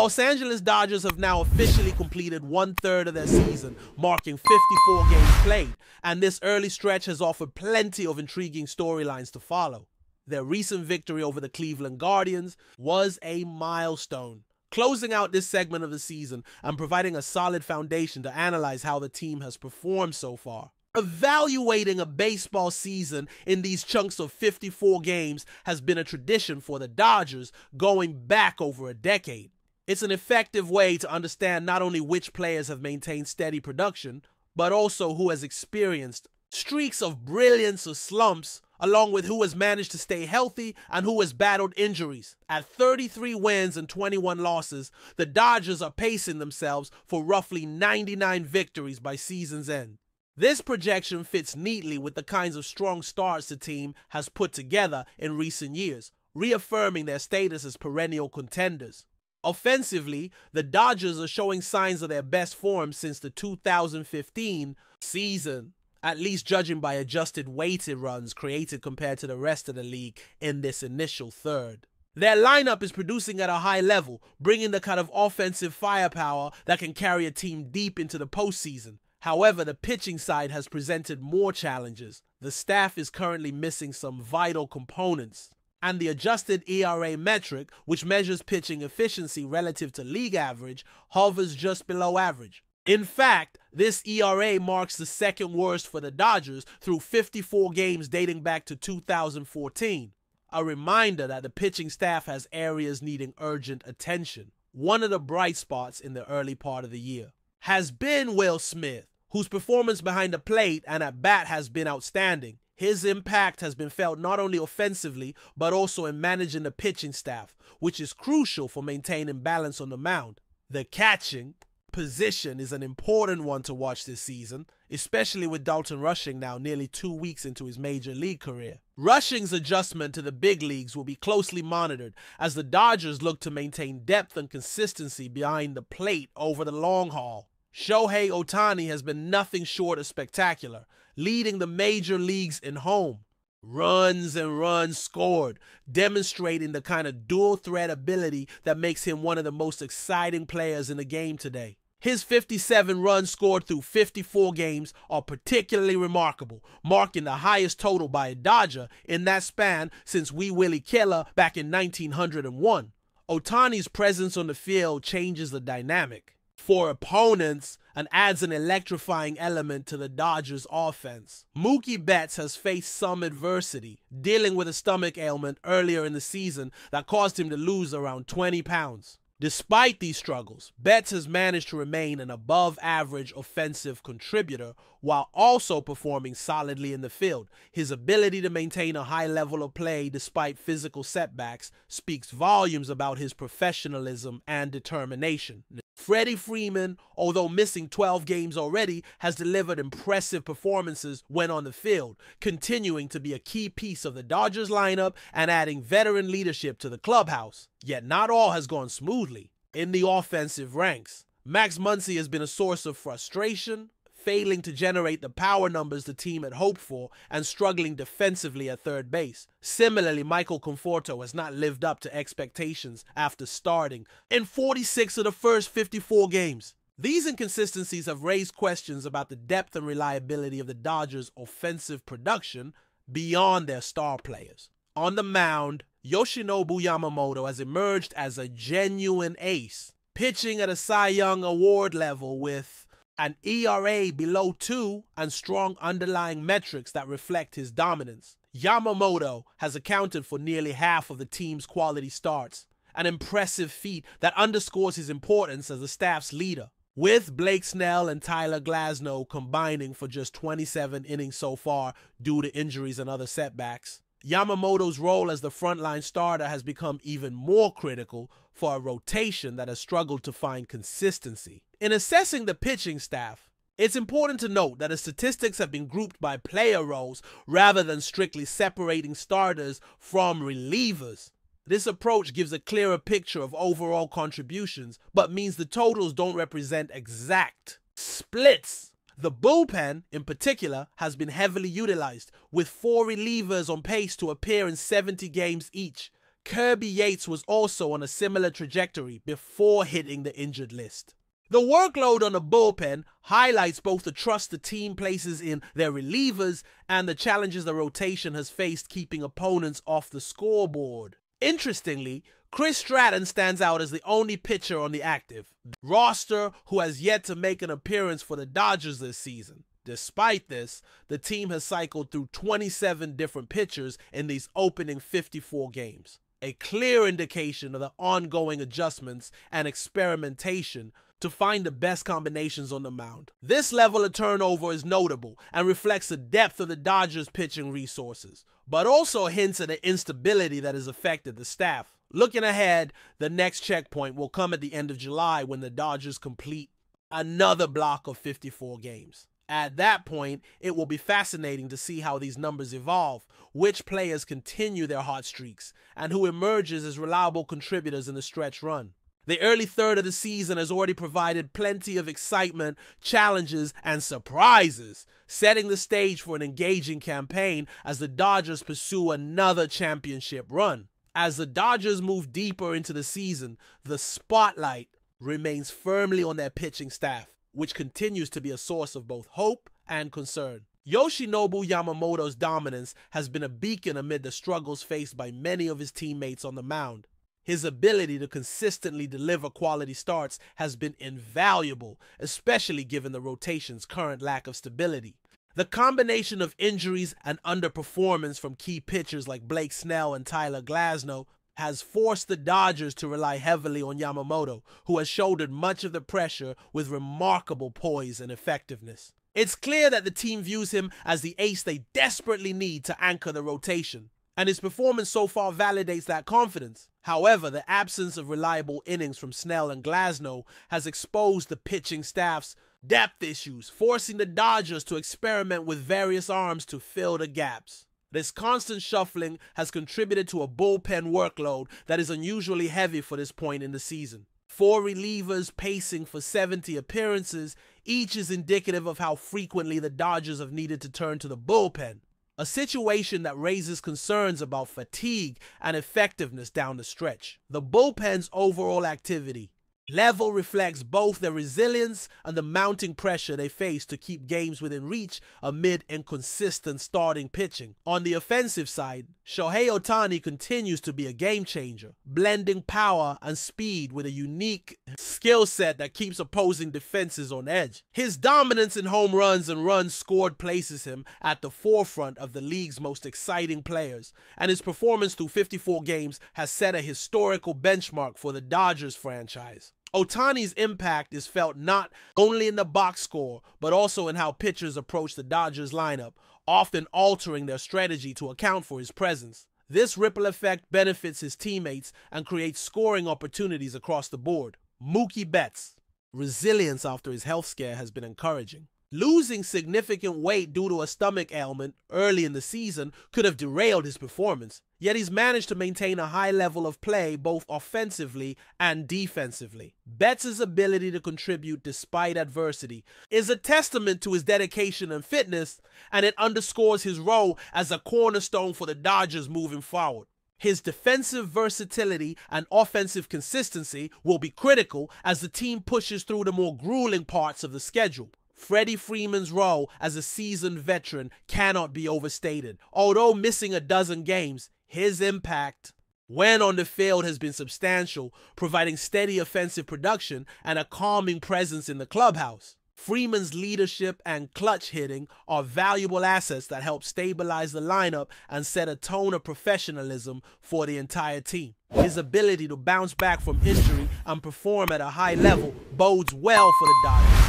Los Angeles Dodgers have now officially completed 1/3 of their season, marking 54 games played, and this early stretch has offered plenty of intriguing storylines to follow. Their recent victory over the Cleveland Guardians was a milestone, closing out this segment of the season and providing a solid foundation to analyze how the team has performed so far. Evaluating a baseball season in these chunks of 54 games has been a tradition for the Dodgers going back over a decade. It's an effective way to understand not only which players have maintained steady production, but also who has experienced streaks of brilliance or slumps, along with who has managed to stay healthy and who has battled injuries. At 33 wins and 21 losses, the Dodgers are pacing themselves for roughly 99 victories by season's end. This projection fits neatly with the kinds of strong starts the team has put together in recent years, reaffirming their status as perennial contenders. Offensively, the Dodgers are showing signs of their best form since the 2015 season, at least judging by adjusted weighted runs created compared to the rest of the league in this initial third. Their lineup is producing at a high level, bringing the kind of offensive firepower that can carry a team deep into the postseason. However, the pitching side has presented more challenges. The staff is currently missing some vital components, and the adjusted ERA metric, which measures pitching efficiency relative to league average, hovers just below average. In fact, this ERA marks the second worst for the Dodgers through 54 games dating back to 2014. A reminder that the pitching staff has areas needing urgent attention. One of the bright spots in the early part of the year has been Will Smith, whose performance behind the plate and at bat has been outstanding. His impact has been felt not only offensively, but also in managing the pitching staff, which is crucial for maintaining balance on the mound. The catching position is an important one to watch this season, especially with Dalton Rushing now nearly 2 weeks into his major league career. Rushing's adjustment to the big leagues will be closely monitored as the Dodgers look to maintain depth and consistency behind the plate over the long haul. Shohei Ohtani has been nothing short of spectacular, leading the major leagues in home runs and runs scored, demonstrating the kind of dual-threat ability that makes him one of the most exciting players in the game today. His 57 runs scored through 54 games are particularly remarkable, marking the highest total by a Dodger in that span since Wee Willie Keller back in 1901. Ohtani's presence on the field changes the dynamic for opponents and adds an electrifying element to the Dodgers' offense. Mookie Betts has faced some adversity, dealing with a stomach ailment earlier in the season that caused him to lose around 20 pounds. Despite these struggles, Betts has managed to remain an above-average offensive contributor while also performing solidly in the field. His ability to maintain a high level of play despite physical setbacks speaks volumes about his professionalism and determination. Freddie Freeman, although missing 12 games already, has delivered impressive performances when on the field, continuing to be a key piece of the Dodgers lineup and adding veteran leadership to the clubhouse. Yet not all has gone smoothly in the offensive ranks. Max Muncy has been a source of frustration, failing to generate the power numbers the team had hoped for and struggling defensively at third base. Similarly, Michael Conforto has not lived up to expectations after starting in 46 of the first 54 games. These inconsistencies have raised questions about the depth and reliability of the Dodgers' offensive production beyond their star players. On the mound, Yoshinobu Yamamoto has emerged as a genuine ace, pitching at a Cy Young Award level with an ERA below 2 and strong underlying metrics that reflect his dominance. Yamamoto has accounted for nearly half of the team's quality starts, an impressive feat that underscores his importance as the staff's leader. With Blake Snell and Tyler Glasnow combining for just 27 innings so far due to injuries and other setbacks, Yamamoto's role as the frontline starter has become even more critical for a rotation that has struggled to find consistency. In assessing the pitching staff, it's important to note that the statistics have been grouped by player roles rather than strictly separating starters from relievers. This approach gives a clearer picture of overall contributions, but means the totals don't represent exact splits. The bullpen, in particular, has been heavily utilized, with 4 relievers on pace to appear in 70 games each. Kirby Yates was also on a similar trajectory before hitting the injured list. The workload on the bullpen highlights both the trust the team places in their relievers and the challenges the rotation has faced keeping opponents off the scoreboard. Interestingly, Chris Stratton stands out as the only pitcher on the active roster who has yet to make an appearance for the Dodgers this season. Despite this, the team has cycled through 27 different pitchers in these opening 54 games, a clear indication of the ongoing adjustments and experimentation to find the best combinations on the mound. This level of turnover is notable and reflects the depth of the Dodgers' pitching resources, but also hints at the instability that has affected the staff. Looking ahead, the next checkpoint will come at the end of July when the Dodgers complete another block of 54 games. At that point, it will be fascinating to see how these numbers evolve, which players continue their hot streaks, and who emerges as reliable contributors in the stretch run. The early third of the season has already provided plenty of excitement, challenges, and surprises, setting the stage for an engaging campaign as the Dodgers pursue another championship run. As the Dodgers move deeper into the season, the spotlight remains firmly on their pitching staff, which continues to be a source of both hope and concern. Yoshinobu Yamamoto's dominance has been a beacon amid the struggles faced by many of his teammates on the mound. His ability to consistently deliver quality starts has been invaluable, especially given the rotation's current lack of stability. The combination of injuries and underperformance from key pitchers like Blake Snell and Tyler Glasnow has forced the Dodgers to rely heavily on Yamamoto, who has shouldered much of the pressure with remarkable poise and effectiveness. It's clear that the team views him as the ace they desperately need to anchor the rotation, and his performance so far validates that confidence. However, the absence of reliable innings from Snell and Glasnow has exposed the pitching staff's depth issues, forcing the Dodgers to experiment with various arms to fill the gaps. This constant shuffling has contributed to a bullpen workload that is unusually heavy for this point in the season. 4 relievers pacing for 70 appearances, each is indicative of how frequently the Dodgers have needed to turn to the bullpen, a situation that raises concerns about fatigue and effectiveness down the stretch. The bullpen's overall activity level reflects both their resilience and the mounting pressure they face to keep games within reach amid inconsistent starting pitching. On the offensive side, Shohei Ohtani continues to be a game changer, blending power and speed with a unique skill set that keeps opposing defenses on edge. His dominance in home runs and runs scored places him at the forefront of the league's most exciting players, and his performance through 54 games has set a historical benchmark for the Dodgers franchise. Ohtani's impact is felt not only in the box score, but also in how pitchers approach the Dodgers lineup, often altering their strategy to account for his presence. This ripple effect benefits his teammates and creates scoring opportunities across the board. Mookie Betts' resilience after his health scare has been encouraging. Losing significant weight due to a stomach ailment early in the season could have derailed his performance, yet he's managed to maintain a high level of play both offensively and defensively. Betts' ability to contribute despite adversity is a testament to his dedication and fitness, and it underscores his role as a cornerstone for the Dodgers moving forward. His defensive versatility and offensive consistency will be critical as the team pushes through the more grueling parts of the schedule. Freddie Freeman's role as a seasoned veteran cannot be overstated. Although missing a dozen games, his impact when on the field has been substantial, providing steady offensive production and a calming presence in the clubhouse. Freeman's leadership and clutch hitting are valuable assets that help stabilize the lineup and set a tone of professionalism for the entire team. His ability to bounce back from injury and perform at a high level bodes well for the Dodgers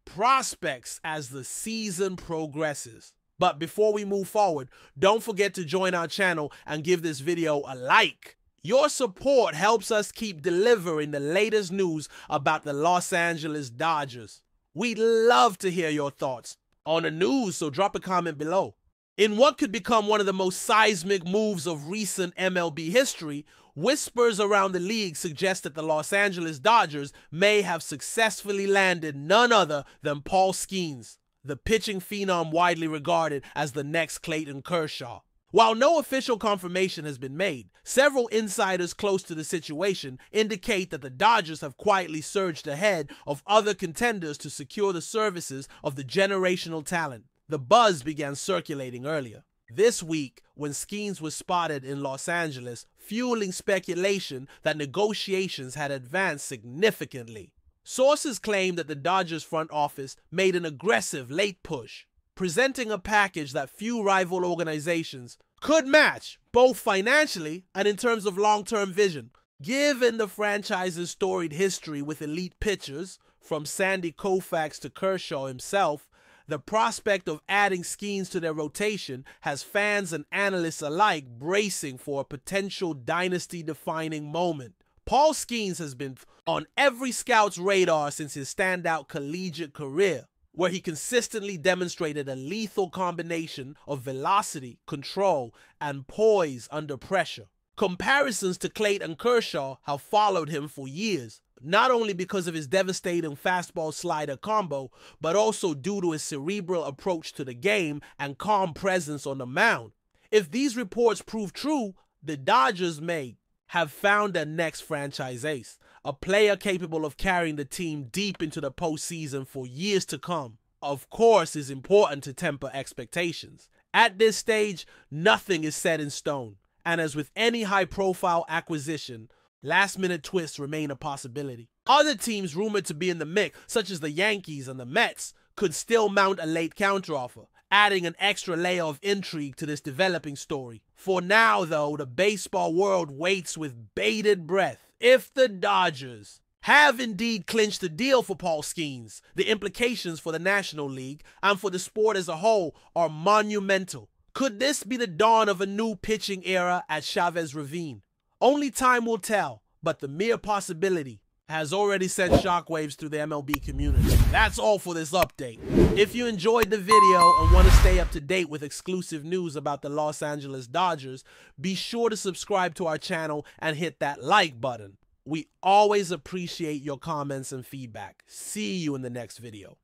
prospects as the season progresses. But before we move forward, don't forget to join our channel and give this video a like. Your support helps us keep delivering the latest news about the Los Angeles Dodgers. We'd love to hear your thoughts on the news, so drop a comment below. In what could become one of the most seismic moves of recent MLB history, whispers around the league suggest that the Los Angeles Dodgers may have successfully landed none other than Paul SKENES, the pitching phenom widely regarded as the next Clayton Kershaw. While no official confirmation has been made, Several insiders close to the situation indicate that the Dodgers have quietly surged ahead of other contenders to secure the services of the generational talent. The buzz began circulating earlier this week when SKENES was spotted in Los Angeles, fueling speculation that negotiations had advanced significantly. Sources claim that the Dodgers front office made an aggressive late push, presenting a package that few rival organizations could match, both financially and in terms of long-term vision. Given the franchise's storied history with elite pitchers, from Sandy Koufax to Kershaw himself, the prospect of adding SKENES to their rotation has fans and analysts alike bracing for a potential dynasty-defining moment. Paul SKENES has been on every scout's radar since his standout collegiate career, where he consistently demonstrated a lethal combination of velocity, control, and poise under pressure. Comparisons to Clayton Kershaw have followed him for years, not only because of his devastating fastball-slider combo, but also due to his cerebral approach to the game and calm presence on the mound. If these reports prove true, the Dodgers may have found their next franchise ace, a player capable of carrying the team deep into the postseason for years to come. Of course, it's important to temper expectations. At this stage, nothing is set in stone, and as with any high-profile acquisition, last-minute twists remain a possibility. Other teams rumored to be in the mix, such as the Yankees and the Mets, could still mount a late counteroffer, adding an extra layer of intrigue to this developing story. For now, though, the baseball world waits with bated breath. If the Dodgers have indeed clinched the deal for Paul SKENES, the implications for the National League and for the sport as a whole are monumental. Could this be the dawn of a new pitching era at Chavez Ravine? Only time will tell, but the mere possibility has already sent shockwaves through the MLB community. That's all for this update. If you enjoyed the video and want to stay up to date with exclusive news about the Los Angeles Dodgers, be sure to subscribe to our channel and hit that like button. We always appreciate your comments and feedback. See you in the next video.